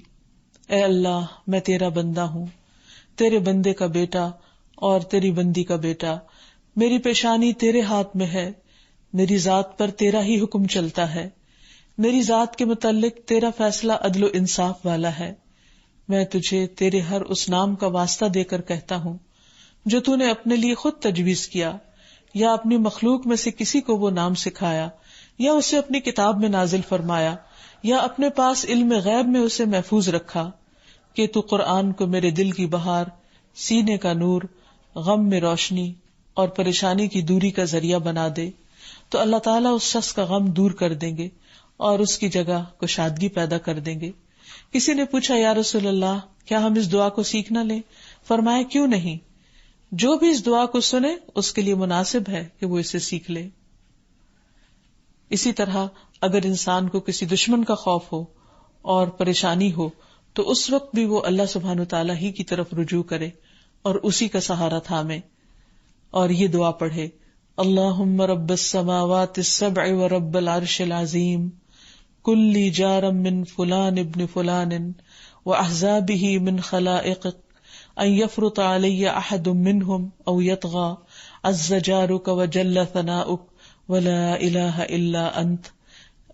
اے اللہ میں تیرا بندہ ہوں، تیرے بندے کا بیٹا اور تیری بندی کا بیٹا، میری پیشانی تیرے ہاتھ میں ہے، میری ذات پر تیرا ہی حکم چلتا ہے، میری ذات کے متعلق تیرا فیصلہ عدل و انصاف والا ہے. میں تجھے تیرے ہر اس نام کا واسطہ دے کر کہتا ہوں جو تو نے اپنے لیے خود تجویز کیا یا اپنی مخلوق میں سے کسی کو وہ نام سکھایا یا اسے اپنی کتاب میں نازل فرمایا یا اپنے پاس علم غیب میں اسے محفوظ رکھا، کہ تو قرآن کو میرے دل کی بہار، سینے کا نور، غم میں روشنی اور پریشانی کی دوری کا ذریعہ بنا دے. تو اللہ تعالیٰ اس شخص کا غم دور کر دیں گے اور اس کی جگہ کشادگی پیدا کر دیں گے. کسی نے پوچھا یا رسول اللہ کیا ہم اس دعا کو سیکھ نہ لیں؟ فرمایا کیوں نہیں، جو بھی اس دعا کو سنے اس کے لیے مناسب ہے کہ وہ اسے سیکھ لے. اسی طرح اگر انسان کو کسی دشمن کا خوف ہو اور پریشانی ہو تو اس وقت بھی وہ اللہ سبحانہ تعالیٰ ہی کی طرف رجوع کرے اور اسی کا سہارا تھامے اور یہ دعا پڑھے، اللہم رب السماوات السبع ورب العرش العظیم کلی جارم من فلان ابن فلان واحزابہ من خلائقک ان یفرط علی احد منہم او یطغى عز جارک وجل ثناؤک ولا الہ الا انت.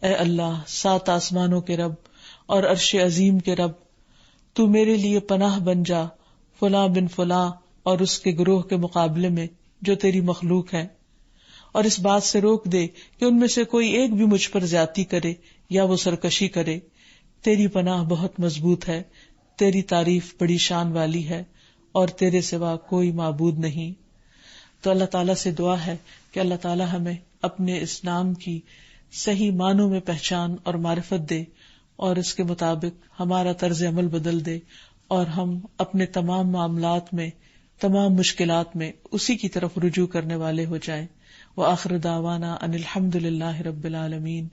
اے اللہ 7 آسمانوں کے رب اور عرش عظیم کے رب، تو میرے لیے پناہ بن جا فلاں بن فلاں اور اس کے گروہ کے مقابلے میں جو تیری مخلوق ہے، اور اس بات سے روک دے کہ ان میں سے کوئی ایک بھی مجھ پر زیادتی کرے یا وہ سرکشی کرے. تیری پناہ بہت مضبوط ہے، تیری تعریف بڑی شان والی ہے اور تیرے سوا کوئی معبود نہیں. تو اللہ تعالیٰ سے دعا ہے کہ اللہ تعالیٰ ہمیں اپنے اس نام کی صحیح معنوں میں پہچان اور معرفت دے اور اس کے مطابق ہمارا طرز عمل بدل دے اور ہم اپنے تمام معاملات میں، تمام مشکلات میں اسی کی طرف رجوع کرنے والے ہو جائیں. وآخر دعوانا ان الحمد للہ رب العالمین.